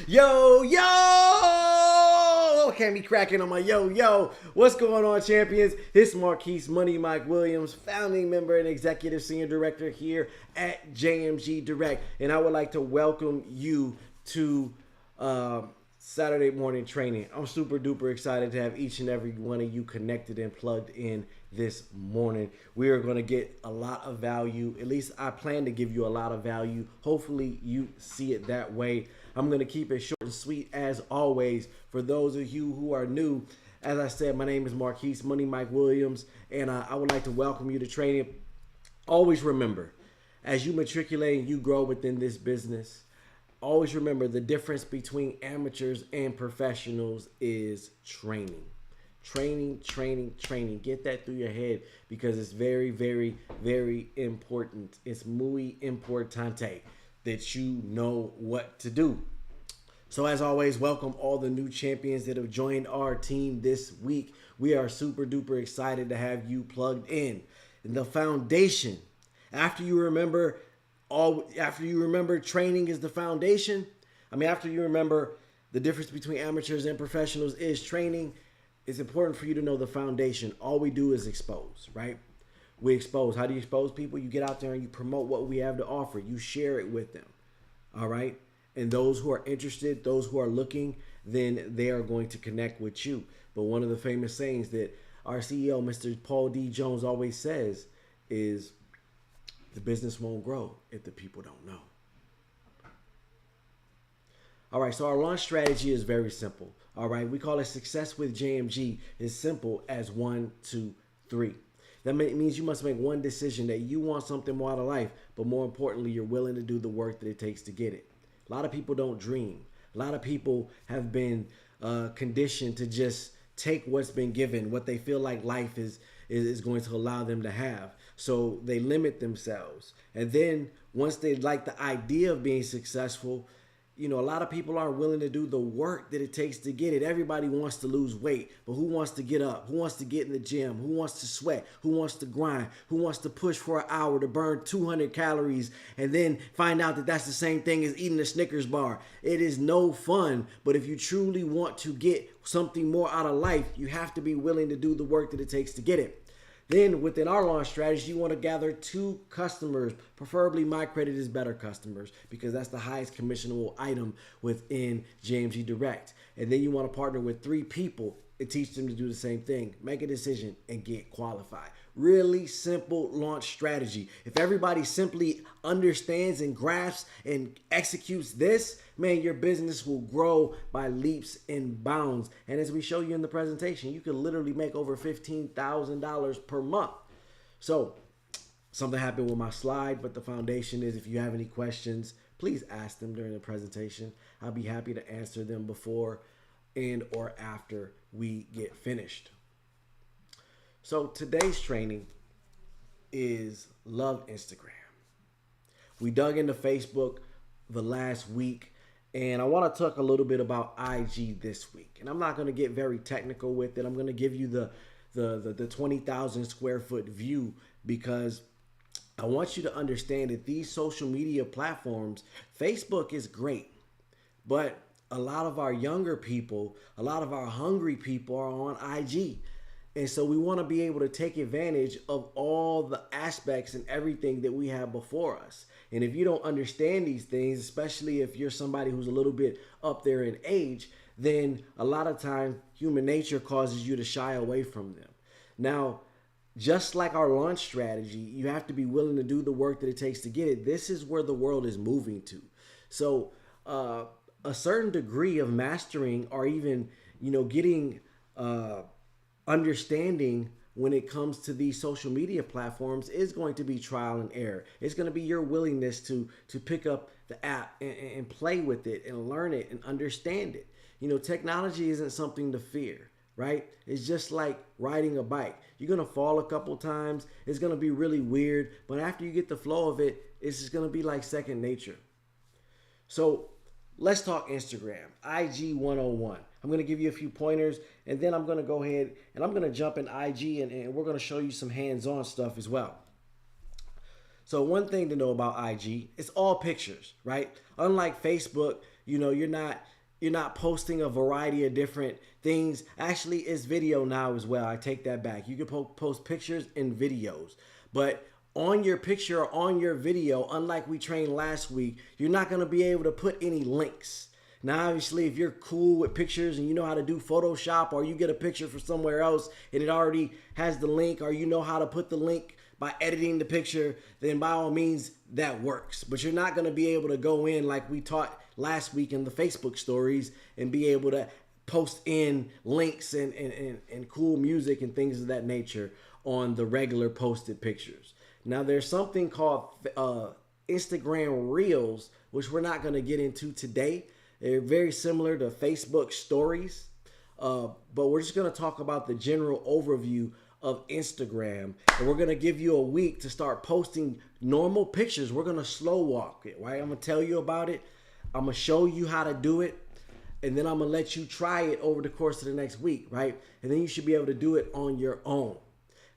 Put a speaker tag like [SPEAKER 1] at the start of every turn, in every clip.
[SPEAKER 1] Yo! Can't be cracking on my yo. What's going on, champions? This is Marquise Money Mike Williams, founding member and executive senior director here at JMG Direct. And I would like to welcome you to Saturday morning training. I'm super duper excited to have each and every one of you connected and plugged in this morning. We are going to get a lot of value. At least I plan to give you a lot of value. Hopefully you see it that way. I'm going to keep it short and sweet as always. For those of you who are new, as I said, my name is Marquise Money Mike Williams, and I would like to welcome you to training. Always remember, as you matriculate and you grow within this business, always remember the difference between amateurs and professionals is training. Training. Get that through your head because it's very, very, very important. It's muy importante that you know what to do. So as always, welcome all the new champions that have joined our team this week. We are super duper excited to have you plugged in. And the foundation, after you remember training is the foundation, after you remember the difference between amateurs and professionals is training, it's important for you to know the foundation. All we do is expose, right? We expose. How do you expose people? You get out there and you promote what we have to offer. You share it with them, all right? And those who are interested, those who are looking, then they are going to connect with you. But one of the famous sayings that our CEO, Mr. Paul D. Jones, always says is, the business won't grow if the people don't know. All right, so our launch strategy is very simple. All right, we call it success with JMG. It's simple as 1, 2, 3. That means you must make one decision that you want something more out of life, but more importantly, you're willing to do the work that it takes to get it. A lot of people don't dream. A lot of people have been conditioned to just take what's been given, what they feel like life is going to allow them to have. So they limit themselves. And then once they like the idea of being successful, a lot of people aren't willing to do the work that it takes to get it. Everybody wants to lose weight, but who wants to get up? Who wants to get in the gym? Who wants to sweat? Who wants to grind? Who wants to push for an hour to burn 200 calories and then find out that that's the same thing as eating a Snickers bar? It is no fun, but if you truly want to get something more out of life, you have to be willing to do the work that it takes to get it. Then within our launch strategy, you want to gather 2 customers, preferably My Credit is Better customers, because that's the highest commissionable item within JMG Direct. And then you want to partner with 3 people and teach them to do the same thing. Make a decision and get qualified. Really simple launch strategy. If everybody simply understands and grasps and executes this, man, your business will grow by leaps and bounds. And as we show you in the presentation, you can literally make over $15,000 per month. So something happened with my slide, but the foundation is, if you have any questions, please ask them during the presentation. I'll be happy to answer them before and or after we get finished. So today's training is love Instagram. We dug into Facebook the last week, and I want to talk a little bit about IG this week. And I'm not going to get very technical with it. I'm going to give you the 20,000 square foot view, because I want you to understand that these social media platforms, Facebook is great, but a lot of our younger people, a lot of our hungry people are on IG. And so we want to be able to take advantage of all the aspects and everything that we have before us. And if you don't understand these things, especially if you're somebody who's a little bit up there in age, then a lot of times human nature causes you to shy away from them. Now, just like our launch strategy, you have to be willing to do the work that it takes to get it. This is where the world is moving to. So a certain degree of mastering, or even, getting understanding when it comes to these social media platforms, is going to be trial and error. It's going to be your willingness to pick up the app and play with it and learn it and understand it. Technology isn't something to fear, right? It's just like riding a bike. You're going to fall a couple times. It's going to be really weird, but after you get the flow of it, it's just going to be like second nature. So let's talk Instagram, IG 101. I'm going to give you a few pointers, and then I'm going to go ahead and I'm going to jump in IG, and we're going to show you some hands-on stuff as well. So one thing to know about IG, it's all pictures, right? Unlike Facebook, you're not posting a variety of different things. Actually, it's video now as well. I take that back. You can post pictures and videos, but on your picture or on your video, unlike we trained last week, you're not going to be able to put any links. Now, obviously, if you're cool with pictures and you know how to do Photoshop, or you get a picture from somewhere else and it already has the link, or you know how to put the link by editing the picture, then by all means, that works. But you're not going to be able to go in like we taught last week in the Facebook stories and be able to post in links and cool music and things of that nature on the regular posted pictures. Now, there's something called Instagram Reels, which we're not going to get into today. They're very similar to Facebook stories, but we're just going to talk about the general overview of Instagram, and we're going to give you a week to start posting normal pictures. We're going to slow walk it, right? I'm going to tell you about it. I'm going to show you how to do it, and then I'm going to let you try it over the course of the next week, right? And then you should be able to do it on your own.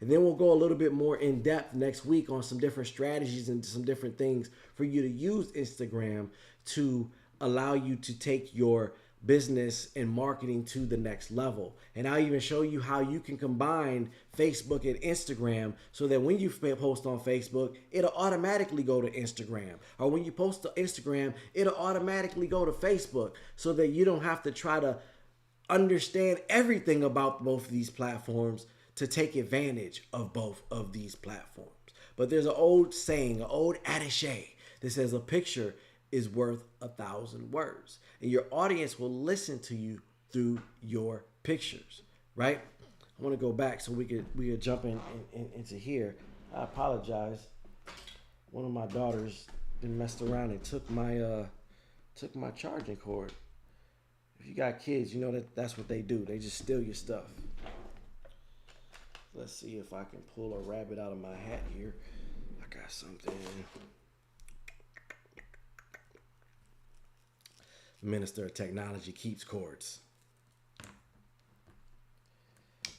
[SPEAKER 1] And then we'll go a little bit more in depth next week on some different strategies and some different things for you to use Instagram to allow you to take your business and marketing to the next level. And I'll even show you how you can combine Facebook and Instagram so that when you post on Facebook, it'll automatically go to Instagram. Or when you post to Instagram, it'll automatically go to Facebook, so that you don't have to try to understand everything about both of these platforms to take advantage of both of these platforms. But there's an old saying, an old adage that says a picture is worth 1,000 words. And your audience will listen to you through your pictures, right? I want to go back so we could jump into here. I apologize. One of my daughters been messed around and took my charging cord. If you got kids, you know that's what they do. They just steal your stuff. Let's see if I can pull a rabbit out of my hat here. I got something. The Minister of Technology keeps cords.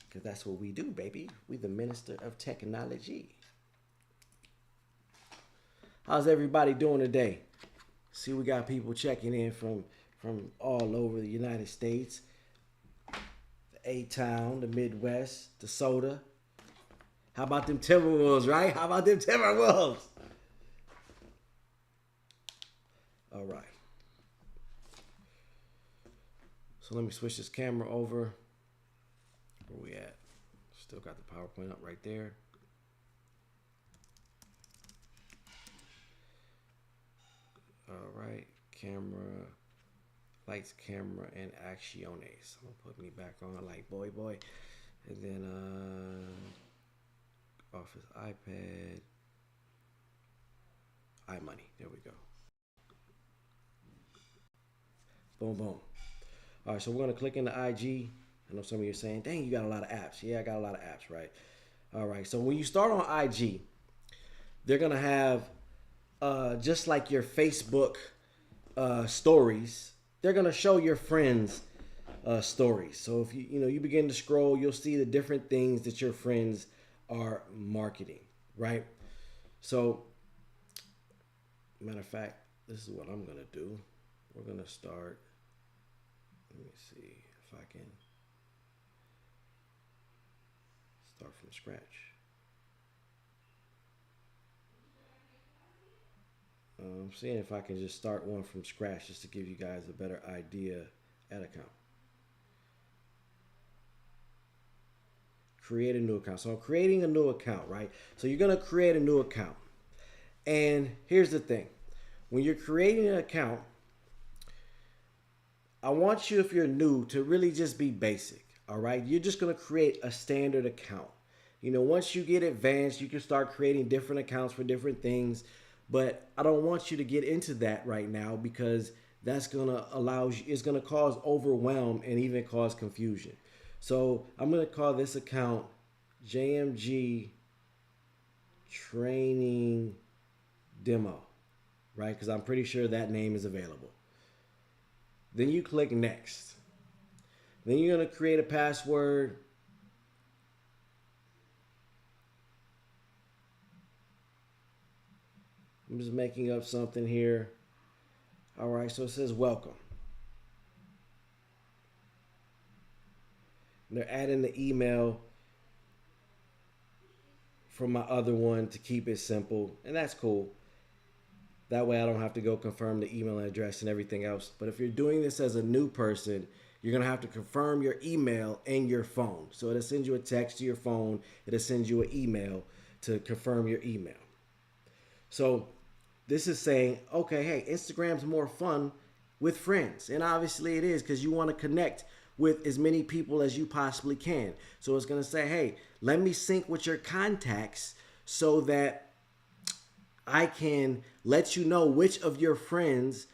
[SPEAKER 1] Because that's what we do, baby. We the Minister of Technology. How's everybody doing today? See, we got people checking in from all over the United States. The A-Town, the Midwest, the Soda. How about them Timberwolves, right? How about them Timberwolves? All right. So let me switch this camera over. Where we at? Still got the PowerPoint up right there. All right, camera, lights, camera, and acciones. I'm gonna put me back on like boy. And then Office, iPad, iMoney. There we go. Boom, boom. All right, so we're gonna click into IG. I know some of you are saying, dang, you got a lot of apps. Yeah, I got a lot of apps, right? All right, so when you start on IG, they're gonna have, just like your Facebook stories, they're gonna show your friends stories. So if you begin to scroll, you'll see the different things that your friends are marketing, right? So, matter of fact, this is what I'm gonna do. We're gonna start. Let me see if I can start from scratch. I'm seeing if I can just start one from scratch just to give you guys a better idea at account. Create a new account. So I'm creating a new account, right? So you're going to create a new account. And here's the thing. When you're creating an account, I want you, if you're new, to really just be basic, all right? You're just going to create a standard account. Once you get advanced, you can start creating different accounts for different things. But I don't want you to get into that right now, because that's going to it's going to cause overwhelm and even cause confusion. So I'm going to call this account JMG Training Demo, right? Because I'm pretty sure that name is available. Then you click next. Then you're going to create a password. I'm just making up something here. All right, so it says welcome. And they're adding the email from my other one to keep it simple, and that's cool. That way I don't have to go confirm the email address and everything else. But if you're doing this as a new person, you're going to have to confirm your email and your phone. So it'll send you a text to your phone. It'll send you an email to confirm your email. So this is saying, okay, hey, Instagram's more fun with friends. And obviously it is, because you want to connect with as many people as you possibly can. So it's going to say, hey, let me sync with your contacts so that I can let you know which of your friends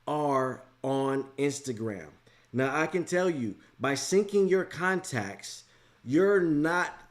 [SPEAKER 1] are on Instagram. Now, I can tell you, by syncing your contacts, you're not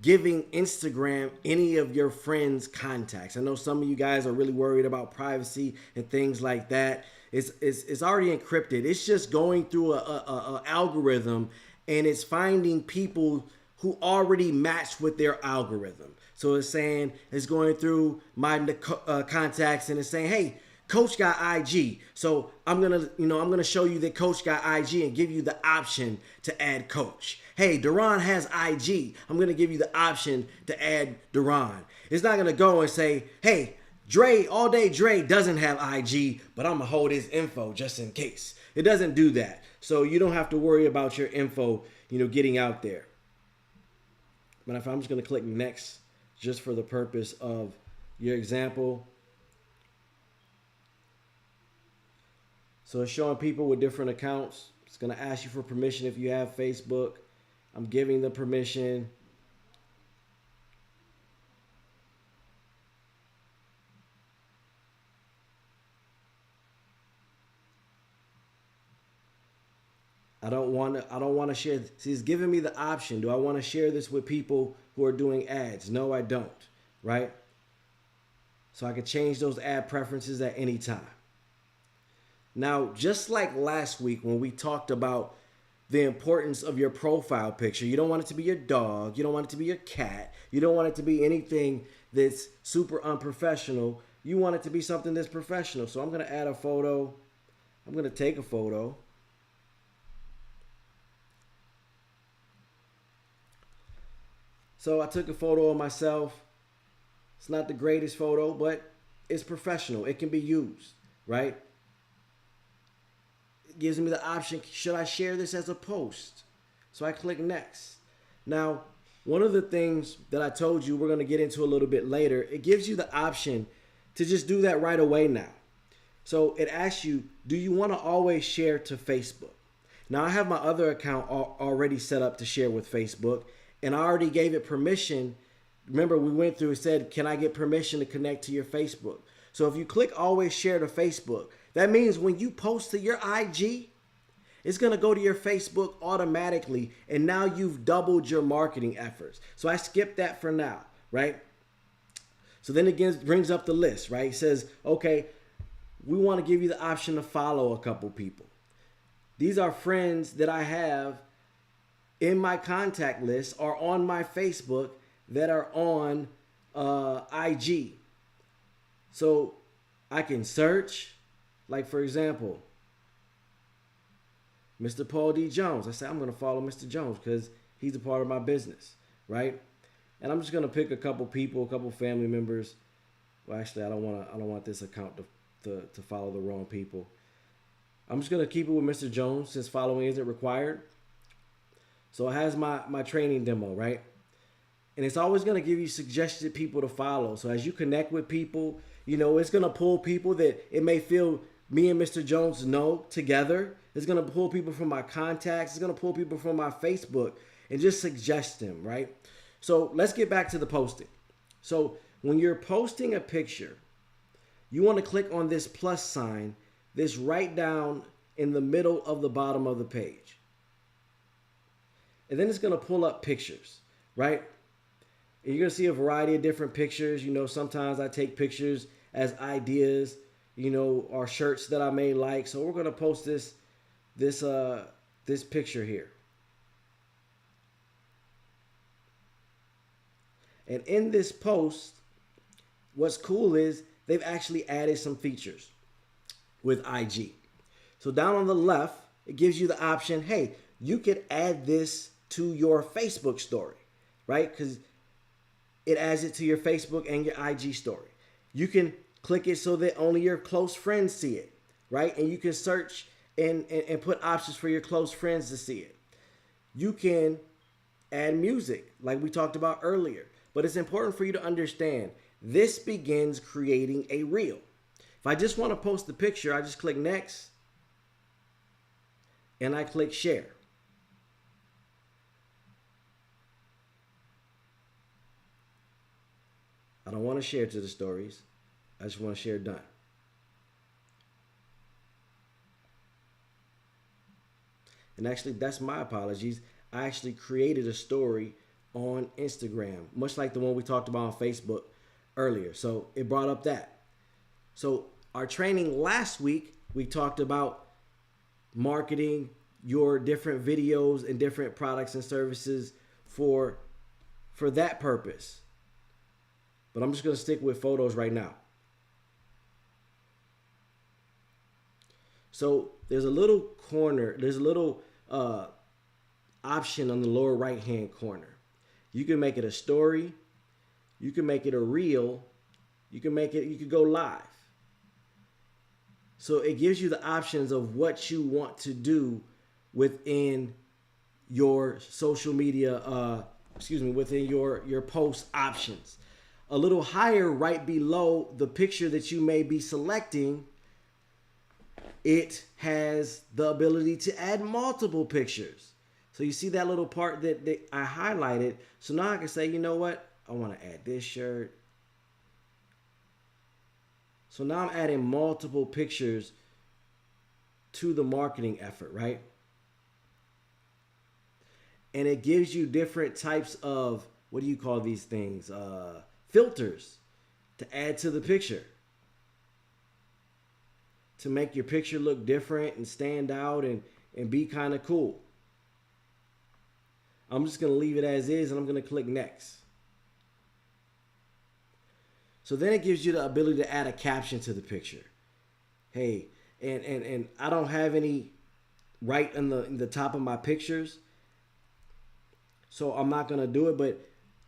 [SPEAKER 1] giving Instagram any of your friends' contacts. I know some of you guys are really worried about privacy and things like that. It's already encrypted. It's just going through a algorithm, and it's finding people who already match with their algorithm. So it's saying, it's going through my contacts, and it's saying, hey, Coach got IG. So I'm gonna show you that Coach got IG and give you the option to add Coach. Hey, Duran has IG. I'm gonna give you the option to add Duran. It's not gonna go and say, hey, Dre, all day Dre doesn't have IG, but I'm gonna hold his info just in case. It doesn't do that. So you don't have to worry about your info, getting out there. But if I'm just gonna click next, just for the purpose of your example. So it's showing people with different accounts. It's going to ask you for permission if you have Facebook. I'm giving the permission. I don't want to share. See, it's giving me the option. Do I want to share this with people who are doing ads? No, I don't, right? So I can change those ad preferences at any time. Now, just like last week when we talked about the importance of your profile picture, you don't want it to be your dog. You don't want it to be your cat. You don't want it to be anything that's super unprofessional. You want it to be something that's professional. So I'm going to add a photo. I'm going to take a photo. So I took a photo of myself. It's not the greatest photo, but it's professional. It can be used, right? It gives me the option, should I share this as a post? So I click next. Now, one of the things that I told you we're going to get into a little bit later, it gives you the option to just do that right away now. So it asks you, do you want to always share to Facebook? Now, I have my other account already set up to share with Facebook, and I already gave it permission. Remember, we went through and said, can I get permission to connect to your Facebook? So if you click always share to Facebook, that means when you post to your IG, it's going to go to your Facebook automatically. And now you've doubled your marketing efforts. So I skipped that for now, right? So then it brings up the list, right? It says, okay, we want to give you the option to follow a couple people. These are friends that I have in my contact list or on my Facebook that are on IG. So I can search, like for example, Mr. Paul D. Jones. I say I'm going to follow Mr. Jones because he's a part of my business, right? And I'm just going to pick a couple people, a couple family members. Well, actually, I don't want this account to follow the wrong people. I'm just going to keep it with Mr. Jones since following isn't required. So it has my training demo, right? And it's always going to give you suggested people to follow. So as you connect with people, it's going to pull people that it may feel me and Mr. Jones know together. It's going to pull people from my contacts. It's going to pull people from my Facebook and just suggest them, right? So let's get back to the posting. So when you're posting a picture, you want to click on this plus sign, this right down in the middle of the bottom of the page. And then it's going to pull up pictures, right? And you're going to see a variety of different pictures. Sometimes I take pictures as ideas, or shirts that I may like. So we're going to post this picture here. And in this post, what's cool is they've actually added some features with IG. So down on the left, it gives you the option, hey, you could add this to your Facebook story, right? Because it adds it to your Facebook and your IG story. You can click it so that only your close friends see it, right? And you can search and put options for your close friends to see it. You can add music like we talked about earlier. But it's important for you to understand this begins creating a reel. If I just want to post the picture, I just click next and I click share. I don't want to share to the stories. I just want to share done. And actually, that's my apologies. I actually created a story on Instagram, much like the one we talked about on Facebook earlier. So it brought up that. So our training last week, we talked about marketing your different videos and different products and services for that purpose. But I'm just going to stick with photos right now. So there's a little corner, there's a little option on the lower right hand corner. You can make it a story, you can make it a reel, you could go live. So it gives you the options of what you want to do within your social media, within your post options. A little higher right below the picture that you may be selecting, it has the ability to add multiple pictures. So you see that little part that I highlighted. So now I can say, you know what? I want to add this shirt. So now I'm adding multiple pictures to the marketing effort, right? And it gives you different types of, what do you call these things? Filters to add to the picture. To make your picture look different and stand out and be kind of cool. I'm just going to leave it as is and I'm going to click next. So then it gives you the ability to add a caption to the picture. Hey, and I don't have any right in the top of my pictures, so I'm not going to do it. But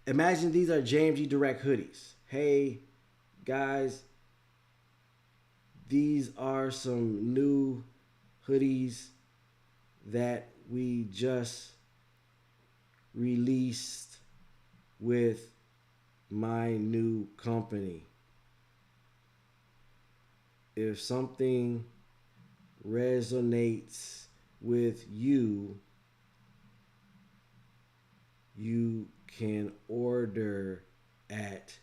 [SPEAKER 1] imagine these are JMG Direct hoodies. Hey, guys, these are some new hoodies that we just released with my new company. If something resonates with you, you can order at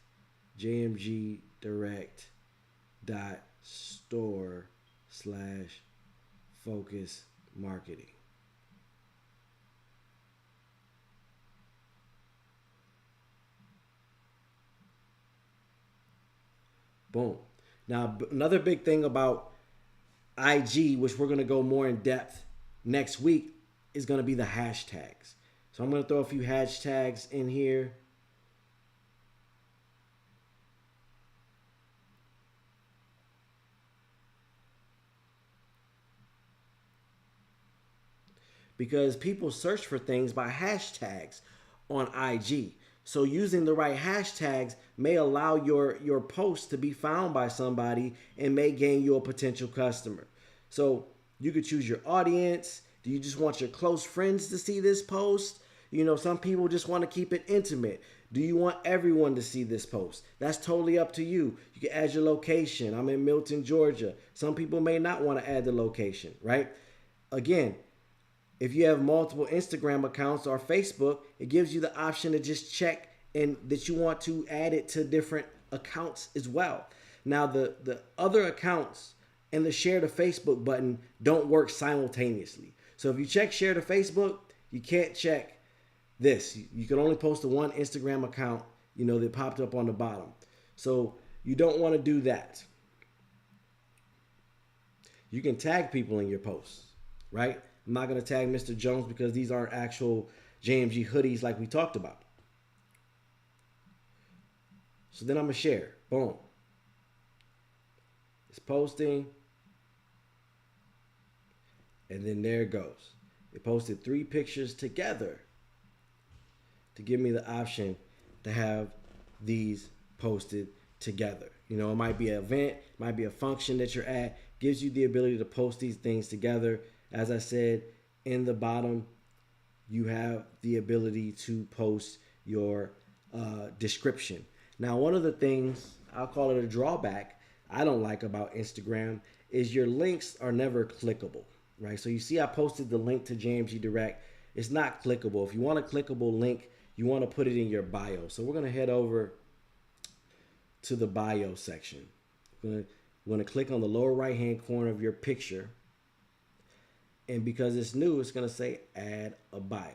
[SPEAKER 1] jmgdirect.store/focus marketing. Boom. Now, another big thing about IG, which we're going to go more in depth next week, is going to be the hashtags. So I'm going to throw a few hashtags in here. Because people search for things by hashtags on IG. So using the right hashtags may allow your post to be found by somebody and may gain you a potential customer. So you could choose your audience. Do you just want your close friends to see this post? You know, some people just want to keep it intimate. Do you want everyone to see this post? That's totally up to you. You can add your location. I'm in Milton, Georgia. Some people may not want to add the location, right? Again, if you have multiple Instagram accounts or Facebook, it gives you the option to just check and that you want to add it to different accounts as well. Now, the other accounts and the share to Facebook button don't work simultaneously. So if you check share to Facebook, you can't check this. You can only post to one Instagram account, you know, that popped up on the bottom. So you don't want to do that. You can tag people in your posts, right? I'm not going to tag Mr. Jones because these aren't actual JMG hoodies like we talked about. So then I'm going to share. Boom. It's posting. And then there it goes. It posted 3 pictures together to give me the option to have these posted together. You know, it might be an event, it might be a function that you're at, gives you the ability to post these things together. As I said, in the bottom, you have the ability to post your description. Now, one of the things, I'll call it a drawback, I don't like about Instagram is your links are never clickable, right? So you see I posted the link to JMG Direct. It's not clickable. If you want a clickable link, you want to put it in your bio. So we're going to head over to the bio section. We're going to click on the lower right-hand corner of your picture. And because it's new, it's going to say add a bio.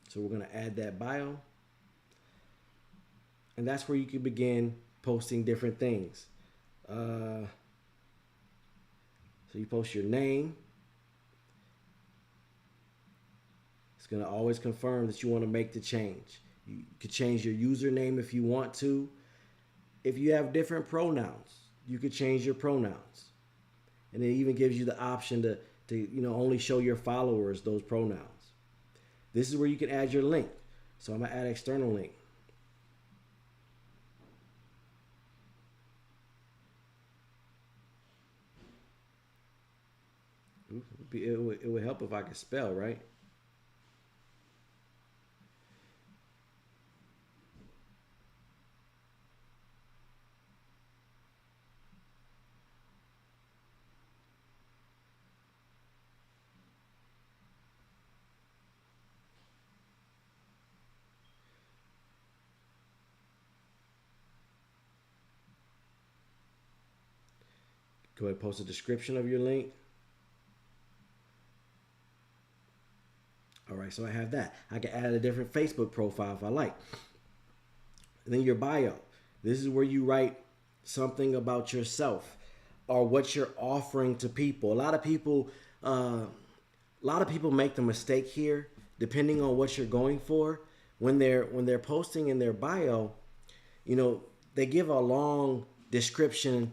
[SPEAKER 1] So we're going to add that bio. And that's where you can begin posting different things. So you post your name. It's going to always confirm that you want to make the change. You could change your username if you want to. If you have different pronouns, you could change your pronouns. And it even gives you the option to only show your followers those pronouns. This is where you can add your link. So I'm going to add external link. It would help if I could spell, right? Go ahead and post a description of your link. All right, so I have that. I can add a different Facebook profile if I like. And then your bio. This is where you write something about yourself or what you're offering to people. A lot of people make the mistake here, depending on what you're going for. When they're posting in their bio, they give a long description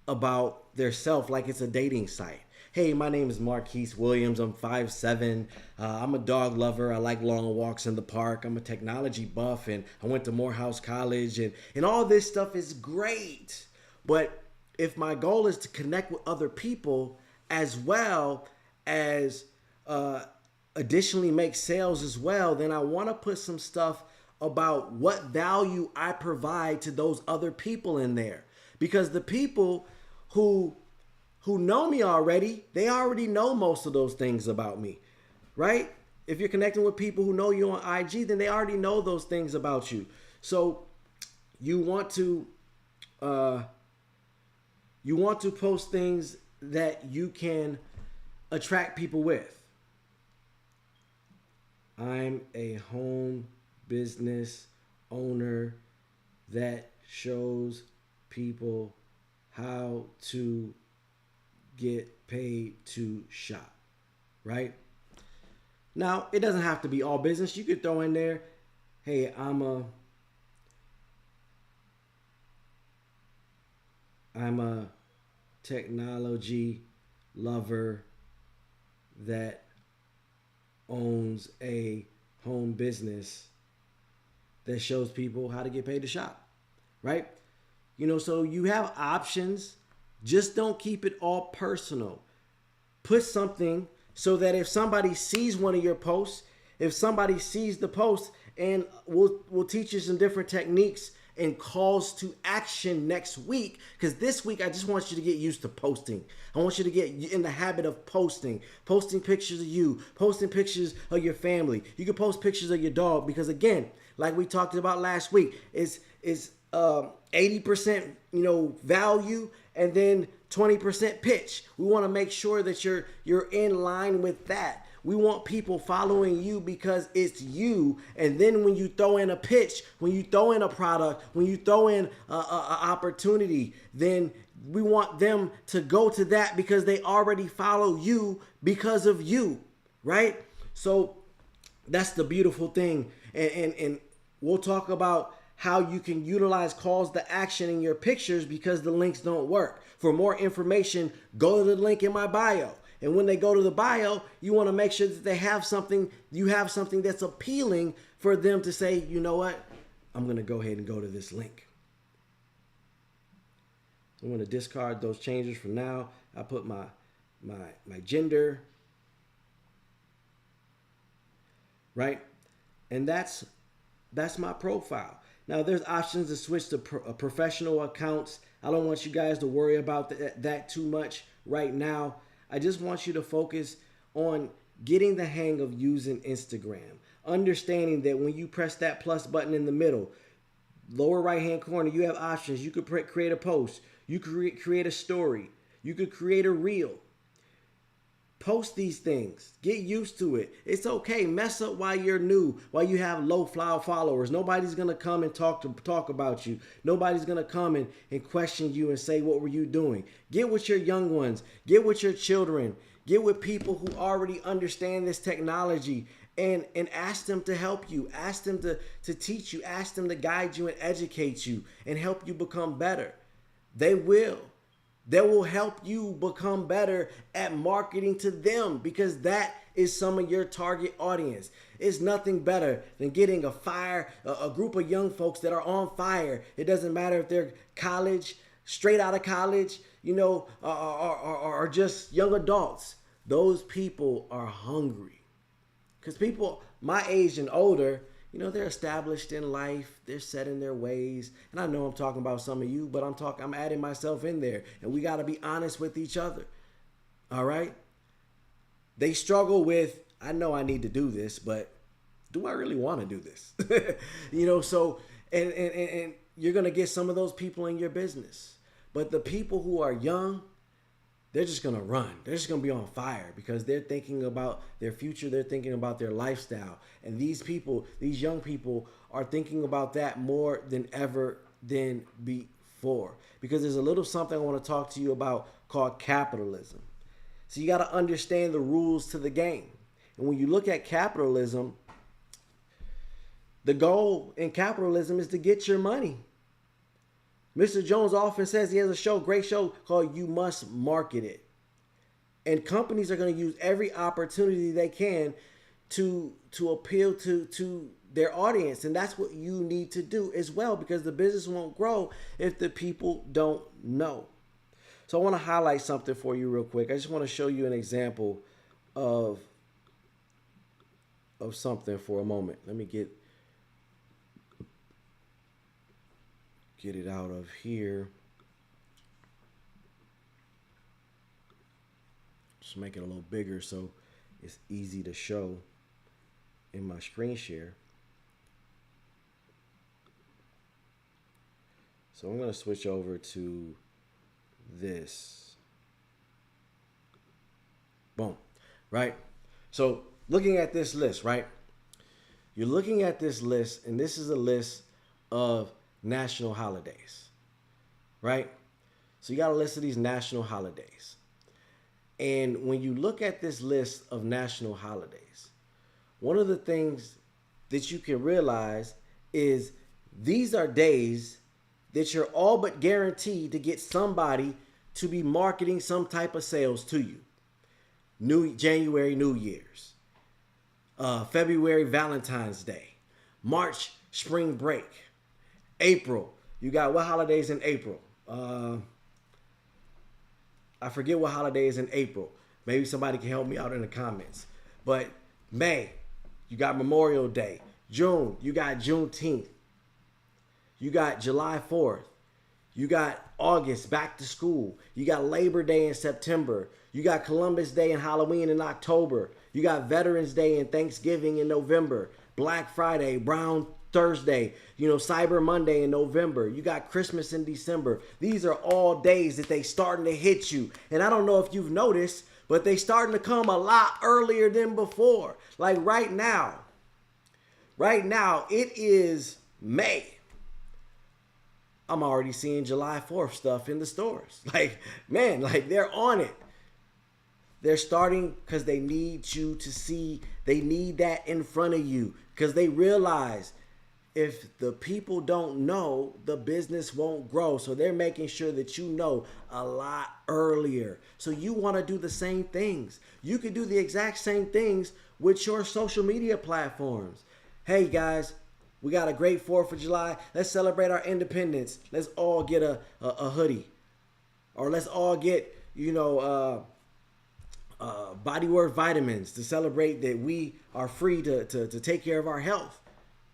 [SPEAKER 1] about their self like it's a dating site. Hey, my name is Marquise Williams. I'm 5'7". I'm a dog lover. I like long walks in the park. I'm a technology buff, and I went to Morehouse College, and all this stuff is great. But if my goal is to connect with other people as well as additionally make sales as well, then I want to put some stuff about what value I provide to those other people in there. Because the people who know me already, they already know most of those things about me, right? If you're connecting with people who know you on IG, then they already know those things about you. So you want to post things that you can attract people with. I'm a home business owner that shows people how to get paid to shop, right? Now, it doesn't have to be all business. You could throw in there, hey, I'm a technology lover that owns a home business that shows people how to get paid to shop, right? So you have options. Just don't keep it all personal. Put something so that if somebody sees one of your posts, if somebody sees the post, and we'll teach you some different techniques and calls to action next week, because this week I just want you to get used to posting. I want you to get in the habit of posting pictures of you, posting pictures of your family. You can post pictures of your dog, because again, like we talked about last week, is 80% value and then 20% pitch. We want to make sure that you're in line with that. We want people following you because it's you. And then when you throw in a pitch, when you throw in a product, when you throw in a opportunity, then we want them to go to that because they already follow you because of you, right? So that's the beautiful thing. And we'll talk about how you can utilize calls to action in your pictures because the links don't work. For more information, go to the link in my bio. And when they go to the bio, you want to make sure that they have something, you have something that's appealing for them to say, you know what, I'm going to go ahead and go to this link. I'm going to discard those changes for now. I put my gender, right? And that's my profile. Now there's options to switch to professional accounts. I don't want you guys to worry about that too much right now. I just want you to focus on getting the hang of using Instagram. Understanding that when you press that plus button in the middle, lower right hand corner, you have options. You could create a post. You could create a story. You could create a reel. Post these things. Get used to it. It's okay. Mess up while you're new, while you have low followers. Nobody's going to come and talk about you. Nobody's going to come and question you and say, what were you doing? Get with your young ones. Get with your children. Get with people who already understand this technology and ask them to help you. Ask them to teach you. Ask them to guide you and educate you and help you become better. They will. They will help you become better at marketing to them because that is some of your target audience. It's nothing better than getting a group of young folks that are on fire. It doesn't matter if they're college, straight out of college, or just young adults. Those people are hungry because people my age and older, they're established in life. They're set in their ways. And I know I'm talking about some of you, but I'm adding myself in there. And we got to be honest with each other. All right? They struggle with, I know I need to do this, but do I really want to do this? So, and you're going to get some of those people in your business. But the people who are young, they're just going to run. They're just going to be on fire because they're thinking about their future. They're thinking about their lifestyle. And these young people are thinking about that more than ever than before. Because there's a little something I want to talk to you about called capitalism. So you got to understand the rules to the game. And when you look at capitalism, the goal in capitalism is to get your money. Mr. Jones often says he has a great show called You Must Market It. And companies are going to use every opportunity they can to appeal to their audience. And that's what you need to do as well, because the business won't grow if the people don't know. So I want to highlight something for you real quick. I just want to show you an example of something for a moment. Let me get it out of here. Just make it a little bigger so it's easy to show in my screen share. So I'm going to switch over to this. Boom. Right? So looking at this list, right? You're looking at this list, and this is a list of national holidays, right? So you got a list of these national holidays. And when you look at this list of national holidays, one of the things that you can realize is these are days that you're all but guaranteed to get somebody to be marketing some type of sales to you. January, New Year's. February, Valentine's Day. March, spring break. April, you got what holidays in April? I forget what holidays in April. Maybe somebody can help me out in the comments. But May, you got Memorial Day. June, you got Juneteenth. You got July 4th. You got August, back to school. You got Labor Day in September. You got Columbus Day and Halloween in October. You got Veterans Day and Thanksgiving in November. Black Friday, Brown Thursday, Cyber Monday in November. You got Christmas in December. These are all days that they starting to hit you. And I don't know if you've noticed, but they starting to come a lot earlier than before. Like right now, it is May. I'm already seeing July 4th stuff in the stores. They're on it. They're starting because they need you to see. They need that in front of you because they realize if the people don't know, the business won't grow. So they're making sure that you know a lot earlier. So you want to do the same things. You can do the exact same things with your social media platforms. Hey guys, we got a great 4th of July. Let's celebrate our independence. Let's all get a hoodie. Or let's all get, Body Worth vitamins to celebrate that we are free to take care of our health.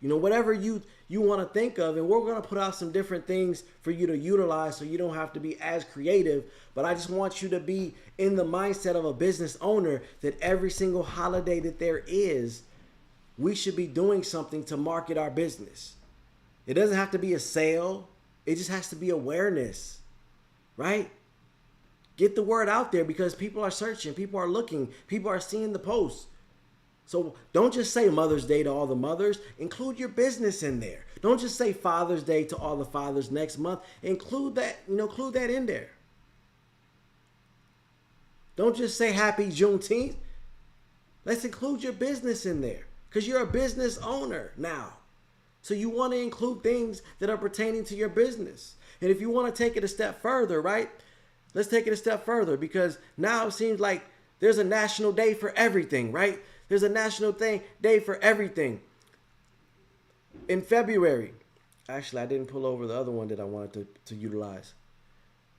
[SPEAKER 1] Whatever you want to think of, and we're going to put out some different things for you to utilize so you don't have to be as creative. But I just want you to be in the mindset of a business owner that every single holiday that there is, we should be doing something to market our business. It doesn't have to be a sale. It just has to be awareness, right? Get the word out there because people are searching, people are looking, people are seeing the posts. So don't just say Mother's Day to all the mothers. Include your business in there. Don't just say Father's Day to all the fathers next month. Include that in there. Don't just say Happy Juneteenth. Let's include your business in there because you're a business owner now. So you want to include things that are pertaining to your business. And if you want to take it a step further, right? Let's take it a step further because now it seems like there's a national day for everything, right? There's a national day for everything. In February, actually, I didn't pull over the other one that I wanted to utilize.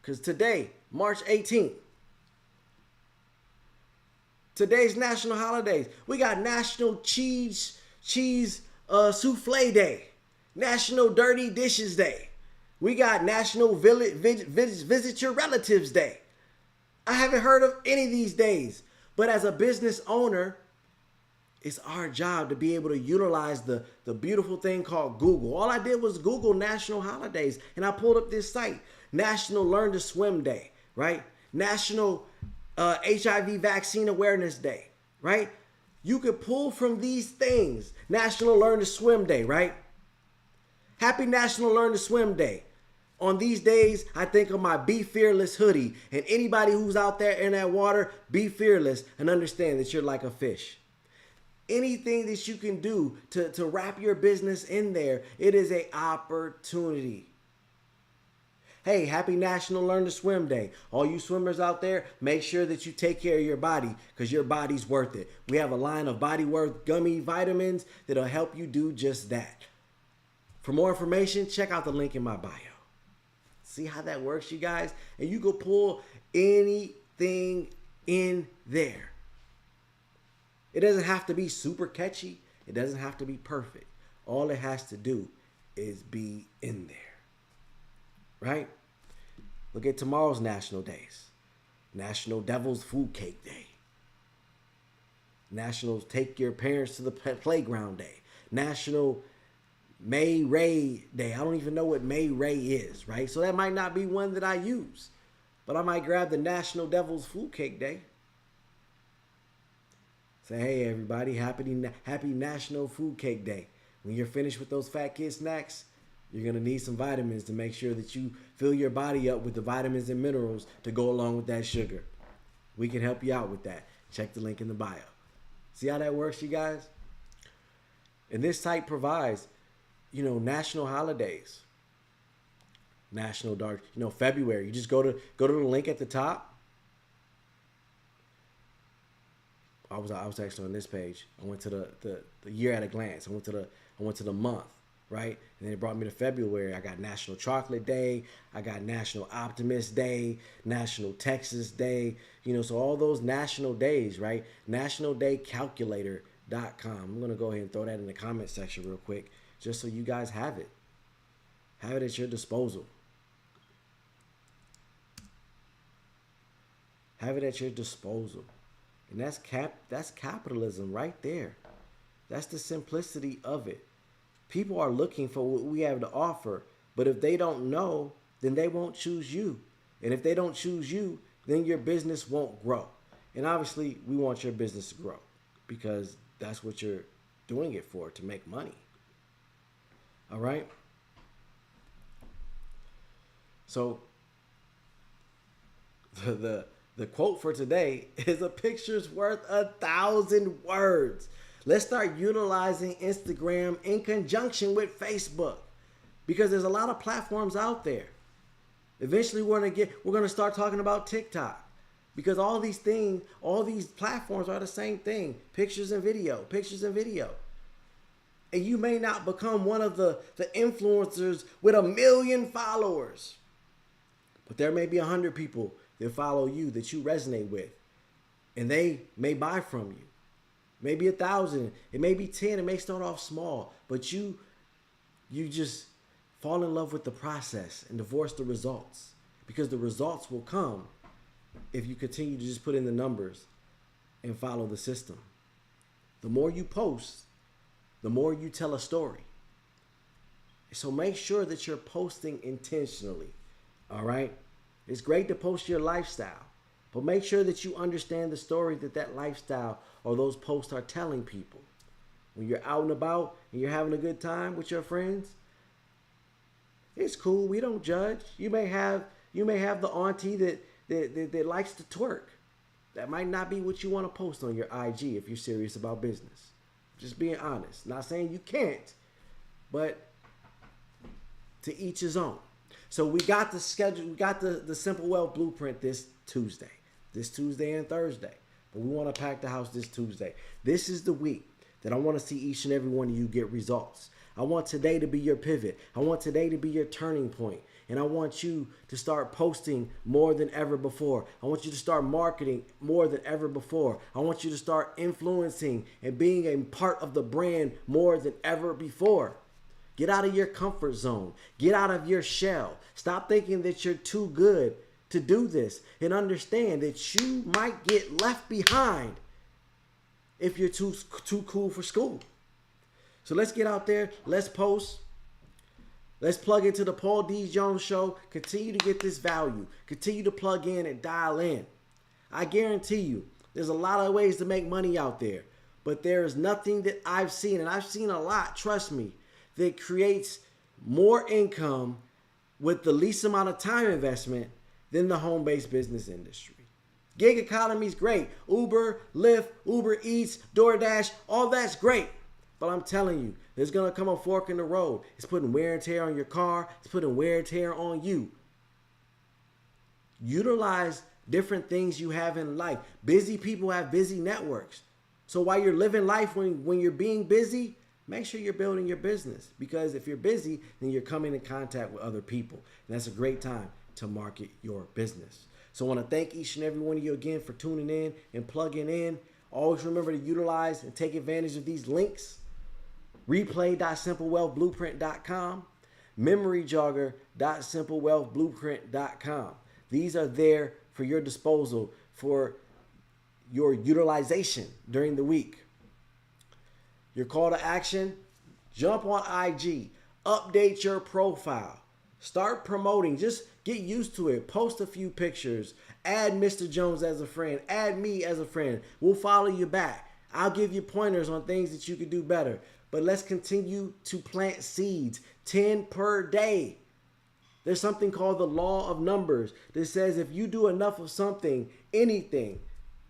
[SPEAKER 1] Because today, March 18th, today's national holidays. We got National Cheese Souffle Day, National Dirty Dishes Day. We got National Visit Your Relatives Day. I haven't heard of any of these days. But as a business owner, it's our job to be able to utilize the beautiful thing called Google. All I did was Google national holidays, and I pulled up this site. National Learn to Swim Day, right? National HIV Vaccine Awareness Day, right? You could pull from these things. National Learn to Swim Day, right? Happy National Learn to Swim Day. On these days, I think of my Be Fearless hoodie. And anybody who's out there in that water, be fearless and understand that you're like a fish. Anything that you can do to wrap your business in there, it is an opportunity. Hey, happy National Learn to Swim Day. All you swimmers out there, make sure that you take care of your body because your body's worth it. We have a line of Body Worth gummy vitamins that'll help you do just that. For more information, check out the link in my bio. See how that works, you guys? And you can pull anything in there. It doesn't have to be super catchy. It doesn't have to be perfect. All it has to do is be in there. Right? Look at tomorrow's national days. National Devil's Food Cake Day. National Take Your Parents to the Playground Day. National May Ray Day. I don't even know what May Ray is, right? So that might not be one that I use. But I might grab the National Devil's Food Cake Day. Say, hey, everybody, happy National Food Cake Day. When you're finished with those fat kid snacks, you're going to need some vitamins to make sure that you fill your body up with the vitamins and minerals to go along with that sugar. We can help you out with that. Check the link in the bio. See how that works, you guys? And this site provides, national holidays. National Dark, February. You just go to the link at the top. I was actually on this page. I went to the year at a glance. I went to the month, right? And then it brought me to February. I got National Chocolate Day. I got National Optimist Day, National Texas Day. So all those national days, right? NationalDayCalculator.com. I'm going to go ahead and throw that in the comment section real quick just so you guys have it. Have it at your disposal. Have it at your disposal. And that's capitalism right there. That's the simplicity of it. People are looking for what we have to offer, but if they don't know, then they won't choose you. And if they don't choose you, then your business won't grow. And obviously, we want your business to grow because that's what you're doing it for, to make money. All right? So the quote for today is a picture's worth 1,000 words. Let's start utilizing Instagram in conjunction with Facebook, because there's a lot of platforms out there. Eventually we're gonna start talking about TikTok, because all these platforms are the same thing. Pictures and video. And you may not become one of the influencers with 1 million followers, but there may be 100 people that follow you that you resonate with, and they may buy from you. Maybe 1,000, it may be 10, it may start off small, but you just fall in love with the process and divorce the results, because the results will come if you continue to just put in the numbers and follow the system. The more you post, the more you tell a story. So make sure that you're posting intentionally. All right? It's great to post your lifestyle, but make sure that you understand the story that lifestyle or those posts are telling people. When you're out and about and you're having a good time with your friends, it's cool. We don't judge. You may have the auntie that likes to twerk. That might not be what you want to post on your IG if you're serious about business. Just being honest. Not saying you can't, but to each his own. So we got the schedule. We got the Simple Wealth Blueprint this Tuesday and Thursday. But we want to pack the house this Tuesday. This is the week that I want to see each and every one of you get results. I want today to be your pivot. I want today to be your turning point. And I want you to start posting more than ever before. I want you to start marketing more than ever before. I want you to start influencing and being a part of the brand more than ever before. Get out of your comfort zone. Get out of your shell. Stop thinking that you're too good to do this, and understand that you might get left behind if you're too cool for school. So let's get out there. Let's post. Let's plug into the Paul D. Jones Show. Continue to get this value. Continue to plug in and dial in. I guarantee you, there's a lot of ways to make money out there, but there is nothing that I've seen, and I've seen a lot, trust me, that creates more income with the least amount of time investment than the home-based business industry. Gig economy is great. Uber, Lyft, Uber Eats, DoorDash, all that's great. But I'm telling you, there's going to come a fork in the road. It's putting wear and tear on your car. It's putting wear and tear on you. Utilize different things you have in life. Busy people have busy networks. So while you're living life, when you're being busy, make sure you're building your business. Because if you're busy, then you're coming in contact with other people. And that's a great time to market your business. So I want to thank each and every one of you again for tuning in and plugging in. Always remember to utilize and take advantage of these links. Replay.simplewealthblueprint.com, memoryjogger.simplewealthblueprint.com. These are there for your disposal for your utilization during the week. Your call to action, jump on IG, update your profile, start promoting, just get used to it. Post a few pictures, add Mr. Jones as a friend, add me as a friend. We'll follow you back. I'll give you pointers on things that you could do better. But let's continue to plant seeds, 10 per day. There's something called the law of numbers that says if you do enough of something, anything,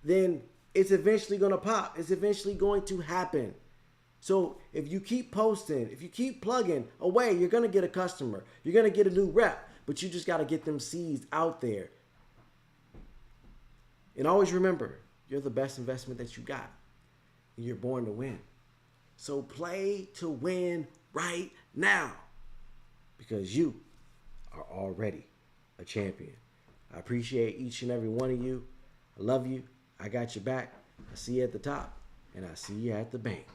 [SPEAKER 1] then it's eventually going to pop. It's eventually going to happen. So if you keep posting, if you keep plugging away, you're going to get a customer. You're going to get a new rep, but you just got to get them seeds out there. And always remember, you're the best investment that you got. And you're born to win. So play to win right now, because you are already a champion. I appreciate each and every one of you. I love you. I got your back. I see you at the top, and I see you at the bank.